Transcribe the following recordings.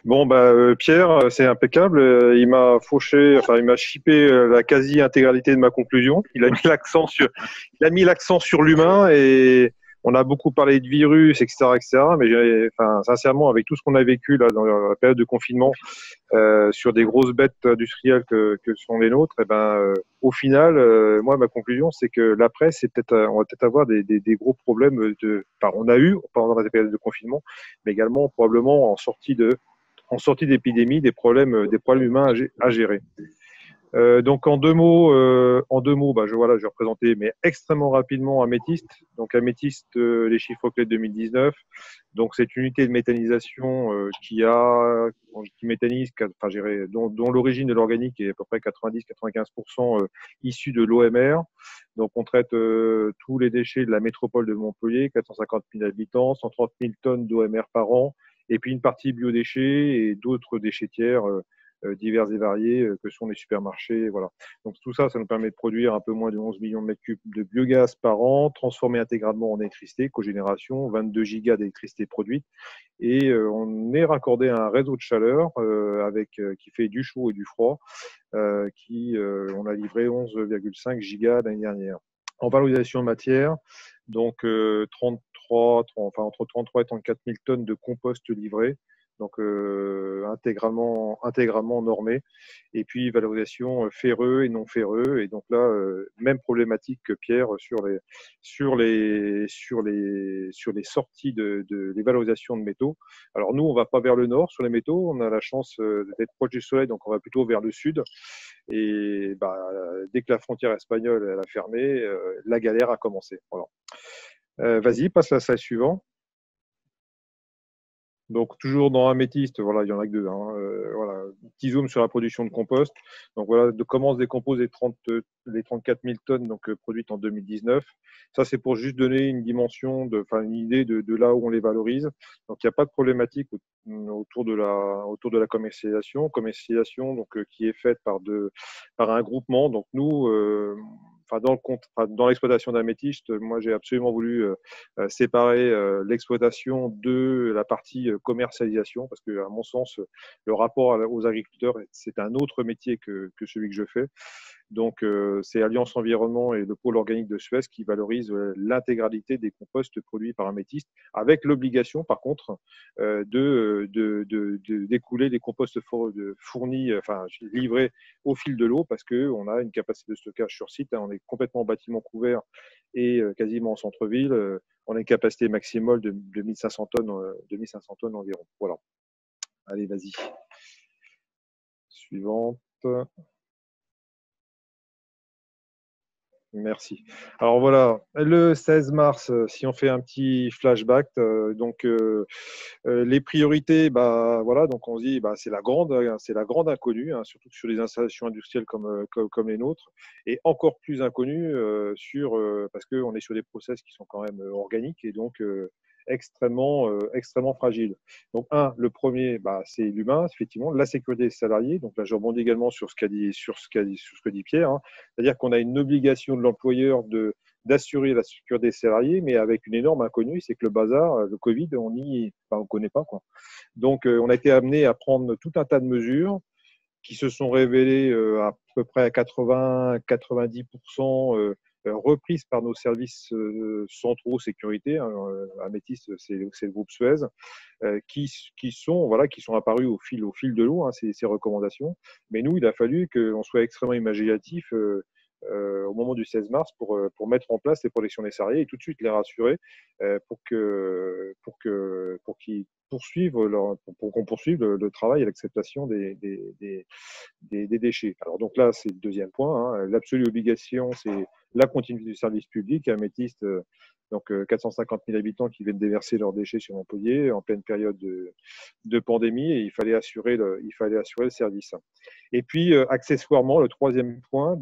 Bon, Pierre, c'est impeccable. Il m'a fauché, enfin, il m'a chippé la quasi-intégralité de ma conclusion. Il a mis l'accent sur l'humain et on a beaucoup parlé de virus, etc., etc. Mais enfin, sincèrement, avec tout ce qu'on a vécu là dans la période de confinement sur des grosses bêtes industrielles que sont les nôtres, et au final, moi, ma conclusion, c'est que l'après, c'est peut-être, on va peut-être avoir des gros problèmes enfin, on a eu pendant la période de confinement, mais également probablement en sortie d'épidémie, des problèmes humains à gérer. Donc en deux mots, je vais représenter, mais extrêmement rapidement Améthyste. Donc Améthyste, les chiffres clés de 2019. Donc c'est une unité de méthanisation qui méthanise, enfin, dont l'origine de l'organique est à peu près 90-95% issue de l'OMR. Donc on traite tous les déchets de la métropole de Montpellier, 450 000 habitants, 130 000 tonnes d'OMR par an, et puis une partie biodéchets et d'autres déchetières divers et variés que sont les supermarchés. Voilà. Donc tout ça, ça nous permet de produire un peu moins de 11 millions de mètres cubes de biogaz par an, transformé intégralement en électricité, cogénération, 22 gigas d'électricité produite. Et on est raccordé à un réseau de chaleur qui fait du chaud et du froid, on a livré 11,5 gigas l'année dernière. En valorisation de matière, donc 33, enfin entre 33 et 34 000 tonnes de compost livrés, donc intégralement normé. Et puis valorisation ferreux et non ferreux. Et donc là, même problématique que Pierre sur les sorties les valorisations de métaux. Alors nous, on va pas vers le nord sur les métaux. On a la chance d'être proche du soleil, donc on va plutôt vers le sud. Et dès que la frontière espagnole elle a fermé, la galère a commencé. Voilà. Vas-y, passe à la slide suivante. Donc, toujours dans Améthyste, voilà, il y en a que deux. Hein, voilà, petit zoom sur la production de compost. Donc, voilà, comment se décomposent les 34 000 tonnes produites en 2019. Ça, c'est pour juste donner une dimension, enfin, une idée de là où on les valorise. Donc, il n'y a pas de problématique autour de la commercialisation. Commercialisation donc, qui est faite par un groupement. Donc, nous, dans l'exploitation d'améthyste, moi, j'ai absolument voulu séparer l'exploitation de la partie commercialisation, parce que, à mon sens, le rapport aux agriculteurs, c'est un autre métier que celui que je fais. Donc, c'est Alliance Environnement et le pôle organique de Suez qui valorisent l'intégralité des composts produits par Améthyste, avec l'obligation, par contre, d'écouler les composts fournis, enfin livrés au fil de l'eau, parce qu'on a une capacité de stockage sur site. Hein, on est complètement bâtiment couvert et quasiment en centre-ville. On a une capacité maximale de 1500 tonnes, 1500 tonnes environ. Voilà. Allez, vas-y. Suivante. Merci. Alors voilà, le 16 mars, si on fait un petit flashback, les priorités, voilà, donc on se dit, c'est la grande inconnue, hein, surtout sur les installations industrielles comme les nôtres, et encore plus inconnue parce qu'on est sur des process qui sont quand même organiques et donc extrêmement fragiles. Donc le premier, c'est l'humain, effectivement, la sécurité des salariés. Donc là, je rebondis également sur ce que dit Pierre, hein. C'est-à-dire qu'on a une obligation de l'employeur d'assurer la sécurité des salariés, mais avec une énorme inconnue, c'est que le bazar, le Covid, on ne connaît pas, quoi. Donc, on a été amené à prendre tout un tas de mesures qui se sont révélées à peu près à 80-90% reprises par nos services centraux sécurité. Hein, Améthyste, c'est le groupe Suez, qui sont apparus au fil de l'eau, hein, ces recommandations. Mais nous, il a fallu qu'on soit extrêmement imaginatif au moment du 16 mars pour mettre en place les protections des salariés et tout de suite les rassurer pour qu'on poursuive le travail et l'acceptation des déchets. Alors donc là, c'est le deuxième point. Hein. L'absolue obligation, c'est la continuité du service public. Améthyste, 450 000 habitants qui viennent déverser leurs déchets sur Montpellier en pleine période de pandémie et il fallait assurer le service. Et puis, accessoirement, le troisième point,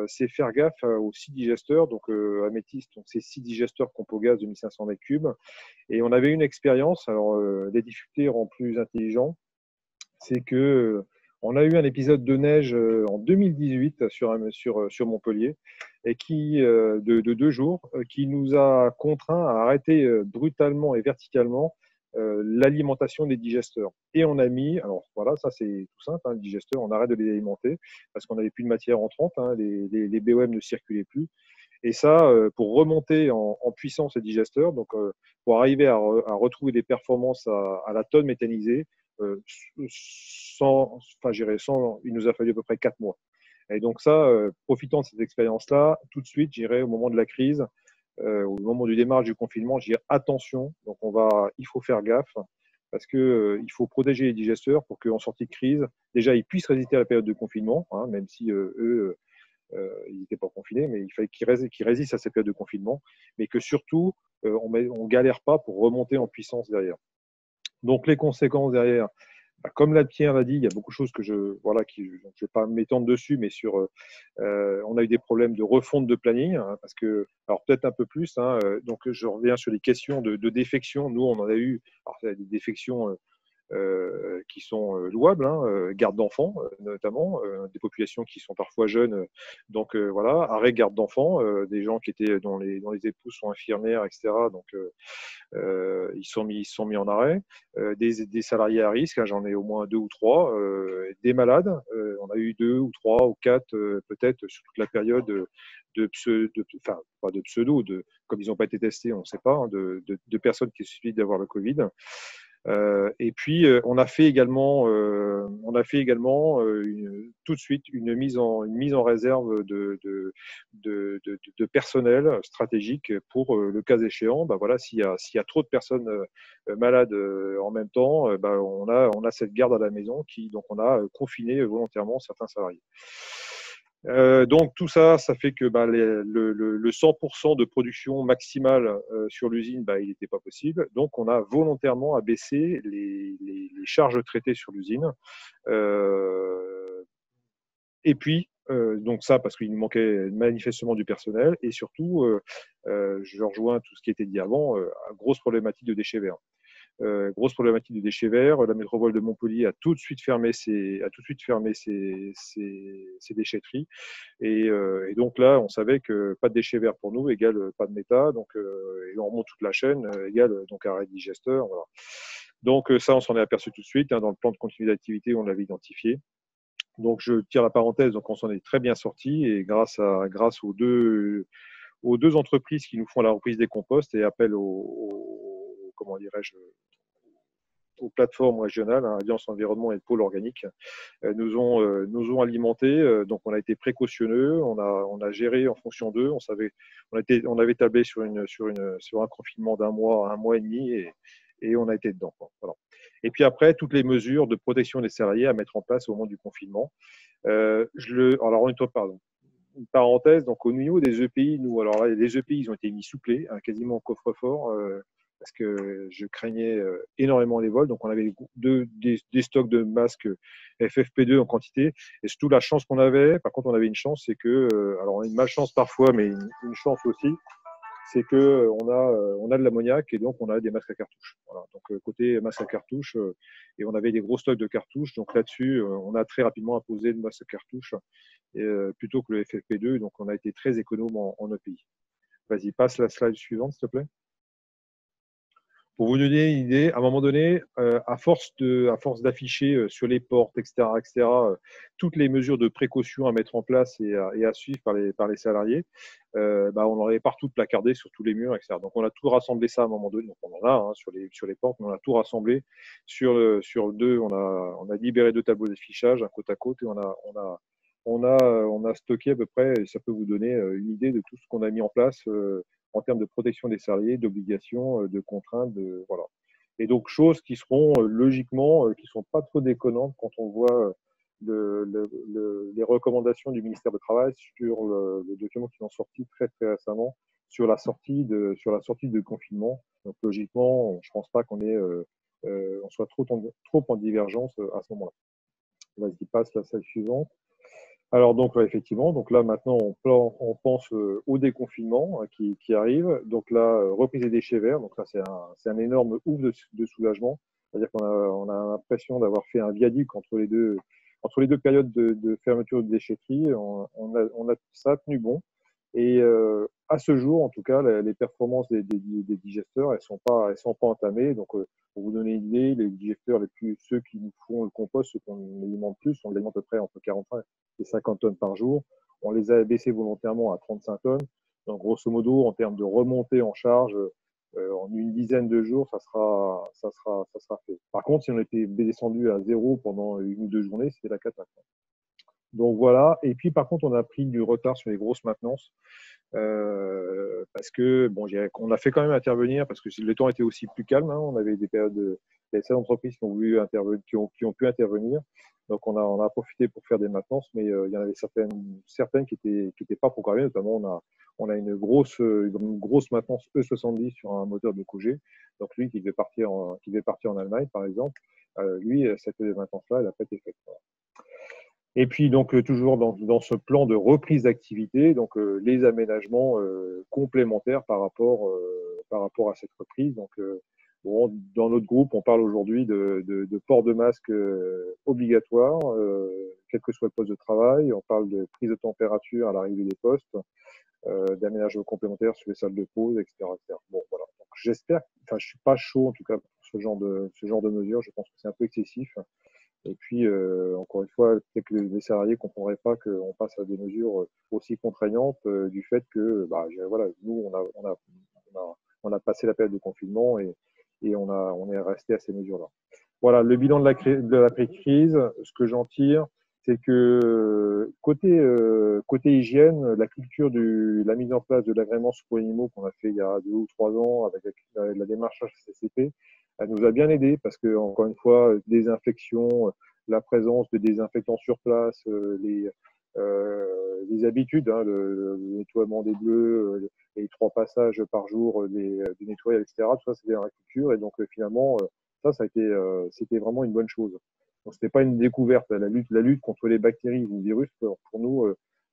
c'est faire gaffe aux 6 digesteurs. Donc, Améthyste, c'est 6 digesteurs Compogaz de 1500 mètres cubes. Et on avait une expérience. Alors, les difficultés rendent plus intelligents. C'est que on a eu un épisode de neige en 2018 sur Montpellier et de 2 jours qui nous a contraints à arrêter brutalement et verticalement l'alimentation des digesteurs. Et on a mis, alors voilà, ça c'est tout simple, hein, le digesteur, on arrête de les alimenter parce qu'on n'avait plus de matière entrante, hein, les BOM ne circulaient plus. Et ça, pour remonter en puissance les digesteurs, donc pour arriver à retrouver des performances à la tonne méthanisée, il nous a fallu à peu près 4 mois. Et donc ça, profitant de cette expérience-là, tout de suite, j'irai au moment de la crise, au moment du démarrage du confinement, je dirais attention. Donc il faut faire gaffe parce que il faut protéger les digesteurs pour qu'en sortie de crise, déjà, ils puissent résister à la période de confinement, hein, même si eux, ils n'étaient pas confinés, mais il fallait qu'ils résistent à cette période de confinement, mais que surtout, on galère pas pour remonter en puissance derrière. Donc les conséquences derrière, comme la Pierre l'a dit, il y a beaucoup de choses que je ne vais pas m'étendre dessus, mais on a eu des problèmes de refonte de planning, hein, parce que, alors peut-être un peu plus, hein, donc je reviens sur les questions de défection. Nous, on en a eu des défections qui sont louables, hein, garde d'enfants notamment, des populations qui sont parfois jeunes, donc voilà, arrêt garde d'enfants, des gens dont les épouses sont infirmières, etc. Donc ils se sont mis en arrêt, des salariés à risque, hein, j'en ai au moins 2 ou 3, des malades, on a eu 2 ou 3 ou 4 peut-être sur toute la période enfin pas de pseudo, comme ils n'ont pas été testés, on ne sait pas, hein, de personnes qui suffisent d'avoir le Covid. Et puis on a fait également tout de suite une mise en réserve de personnel stratégique pour le cas échéant. Bah voilà, s'il y a trop de personnes malades en même temps, bah on a cette garde à la maison donc on a confiné volontairement certains salariés. Donc tout ça, ça fait que bah, le 100% de production maximale sur l'usine, bah, il n'était pas possible. Donc on a volontairement abaissé les charges traitées sur l'usine. Et puis, donc ça, parce qu'il manquait manifestement du personnel. Et surtout, je rejoins tout ce qui était dit avant, grosse problématique de déchets verts. Grosse problématique de déchets verts. La métropole de Montpellier a tout de suite fermé ses déchetteries. Et donc là, on savait que pas de déchets verts pour nous égale pas de méta. Donc, et on remonte toute la chaîne égale donc arrêt de digesteur. Voilà. Donc ça, on s'en est aperçu tout de suite. Hein, dans le plan de continuité d'activité, on l'avait identifié. Donc je tire la parenthèse. Donc on s'en est très bien sorti et grâce aux deux entreprises qui nous font la reprise des composts et appellent comment dirais-je, aux plateformes régionales, hein, Alliance Environnement et Pôle Organique, nous ont alimentés. Donc on a été précautionneux, on a géré en fonction d'eux. On avait tablé sur un confinement d'1 mois et demi, et on a été dedans. Voilà. Et puis après, toutes les mesures de protection des salariés à mettre en place au moment du confinement. Alors, pardon. Une parenthèse, donc au niveau des EPI, alors là, les EPI, ils ont été mis sous clé, hein, quasiment au coffre-fort, parce que je craignais énormément les vols. Donc on avait des stocks de masques FFP2 en quantité. Et surtout, la chance qu'on avait, par contre, on avait une chance, c'est que, alors on a une malchance parfois, mais une chance aussi, c'est que on a de l'ammoniac et donc on a des masques à cartouches. Voilà. Donc côté masque à cartouches, et on avait des gros stocks de cartouches. Donc là-dessus, on a très rapidement imposé le masque à cartouches plutôt que le FFP2. Donc on a été très économe en EPI. Vas-y, passe la slide suivante, s'il te plaît. Pour vous donner une idée, à un moment donné, à force d'afficher sur les portes, etc., toutes les mesures de précaution à mettre en place et à suivre par les salariés, bah, on en avait partout placardé sur tous les murs, etc. Donc on a tout rassemblé ça à un moment donné. Donc on en a hein, sur les portes, mais on a tout rassemblé sur deux. On a libéré 2 tableaux d'affichage, un côte à côte, et on a stocké à peu près. Et ça peut vous donner une idée de tout ce qu'on a mis en place. En termes de protection des salariés, d'obligations, de contraintes, voilà. Et donc, choses qui seront logiquement, qui ne sont pas trop déconnantes quand on voit les recommandations du ministère du Travail sur le document qui ont sorti très, très récemment sur la sortie de confinement. Donc, logiquement, je ne pense pas qu'on soit trop en divergence à ce moment-là. Vas-y, passe la slide suivante. Alors donc effectivement, donc là maintenant on pense au déconfinement qui arrive. Donc là, reprise des déchets verts. Donc là c'est un énorme ouf de soulagement. C'est-à-dire qu'on a l'impression d'avoir fait un viaduc entre les deux périodes de fermeture de déchetterie. Ça a tenu bon. Et à ce jour, en tout cas, les performances des digesteurs, elles sont pas entamées. Donc, pour vous donner une idée, les digesteurs ceux qui nous font le compost, ceux qu'on alimente plus, on les alimente à peu près entre 45 et 50 tonnes par jour. On les a baissés volontairement à 35 tonnes. Donc, grosso modo, en termes de remontée en charge, en une dizaine de jours, ça sera fait. Par contre, si on était descendu à zéro pendant une ou deux journées, c'était la catastrophe. Donc voilà. Et puis, par contre, on a pris du retard sur les grosses maintenances. Parce que bon, on a fait quand même intervenir parce que le temps était aussi plus calme. Hein, on avait des périodes, il y a certaines entreprises qui ont voulu intervenir, qui ont pu intervenir. Donc on a profité pour faire des maintenances, mais il y en avait certaines qui étaient pas programmées. Notamment on a une grosse maintenance E70 sur un moteur de Cougé. Donc lui qui devait partir en Allemagne par exemple, lui cette maintenance-là, elle n'a pas été faite. Voilà. Et puis donc toujours dans ce plan de reprise d'activité, donc les aménagements complémentaires par rapport à cette reprise. Donc bon, dans notre groupe, on parle aujourd'hui de port de masque obligatoire, quel que soit le poste de travail. On parle de prise de température à l'arrivée des postes, d'aménagements complémentaires sur les salles de pause, etc., etc. Bon, voilà. Donc j'espère, enfin je suis pas chaud en tout cas pour ce genre de mesures. Je pense que c'est un peu excessif. Et puis, encore une fois, peut-être que les salariés ne comprendraient pas qu'on passe à des mesures aussi contraignantes du fait que, bah, voilà, nous, on a passé la période de confinement et on est resté à ces mesures-là. Voilà, le bilan de l'après-crise, ce que j'en tire, c'est que côté hygiène, la culture la mise en place de l'agrément sous animaux qu'on a fait il y a 2 ou 3 ans avec la démarche HACCP, elle nous a bien aidé parce que, encore une fois, désinfection, la présence de désinfectants sur place, les habitudes, hein, le nettoiement des bleus, les 3 passages par jour des nettoyages, etc. Tout ça, c'est dans la culture. Et donc, finalement, c'était vraiment une bonne chose. Donc, c'était pas une découverte. La lutte contre les bactéries ou les virus, pour nous,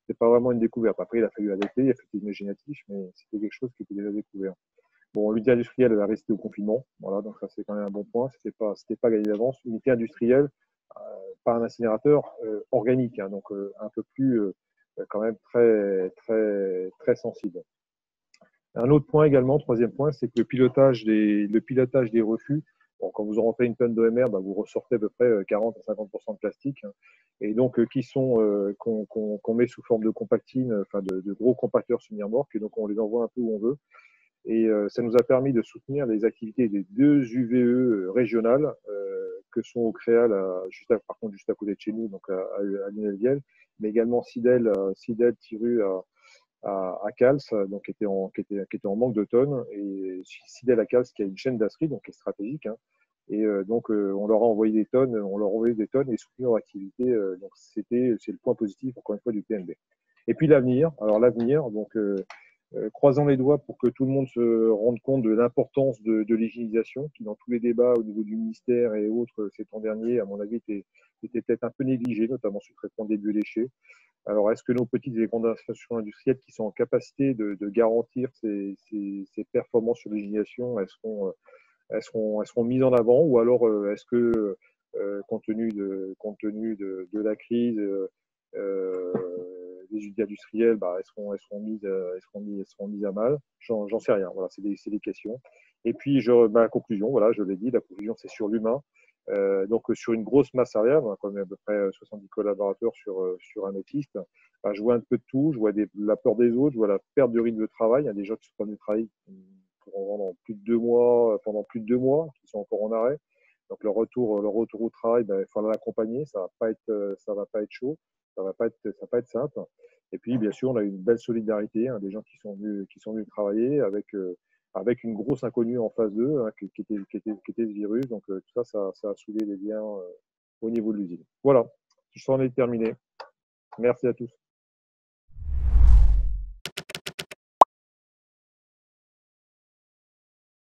c'est pas vraiment une découverte. Après, il a fallu adapter, il a fallu imaginatif, mais c'était quelque chose qui était déjà découvert. Bon, l'unité industrielle, elle a resté au confinement. Voilà, donc ça, c'est quand même un bon point. C'était pas gagné d'avance. Unité industrielle, pas un incinérateur organique, hein, donc un peu plus, quand même très sensible. Un autre point également, troisième point, c'est que le pilotage des refus. Bon, quand vous rentrez une tonne d'OMR, bah, vous ressortez à peu près 40 à 50% de plastique, hein, et donc qu'on met sous forme de compactine, enfin de gros compacteurs semi-remorques, et donc on les envoie un peu où on veut. Et ça nous a permis de soutenir les activités des 2 UVE régionales que sont au Créal, par contre juste à côté de chez nous, donc à Lunel-Viel, mais également Sidel, Tiru à Cals, donc qui était en manque de tonnes, et Sidel à Cals qui a une chaîne d'acerie, donc qui est stratégique, hein, et donc on leur a envoyé des tonnes, et soutenu leur activité. Donc c'est le point positif encore une fois du PMB. Et puis l'avenir, donc croisons les doigts pour que tout le monde se rende compte de l'importance de l'hygiénisation, qui dans tous les débats au niveau du ministère et autres ces temps derniers, à mon avis, était peut-être un peu négligé, notamment sur le traitement des biodéchets. Alors, est-ce que nos petites et grandes installations industrielles qui sont en capacité de garantir ces performances sur l'hygiénisation, elles seront mises en avant, ou alors est-ce que, compte tenu de la crise, les unités industrielles, bah, elles seront mises à mal. J'en sais rien. Voilà, c'est des questions. Et puis, la conclusion, voilà, je l'ai dit, la conclusion, c'est sur l'humain. Donc, sur une grosse masse salariale, on a quand même à peu près 70 collaborateurs sur un métiste. Bah, je vois un peu de tout. Je vois la peur des autres, je vois la perte de rythme de travail. Il y a des gens qui sont pas venus travailler pendant plus de 2 mois, qui sont encore en arrêt. Donc, le retour au travail, ben, il faudra l'accompagner. Ça va pas être chaud. Ça va pas être simple. Et puis, bien sûr, on a eu une belle solidarité, hein, des gens qui sont venus travailler avec une grosse inconnue en face d'eux, hein, qui était le virus. Donc, tout ça a soulevé les liens au niveau de l'usine. Voilà, je s'en ai terminé. Merci à tous.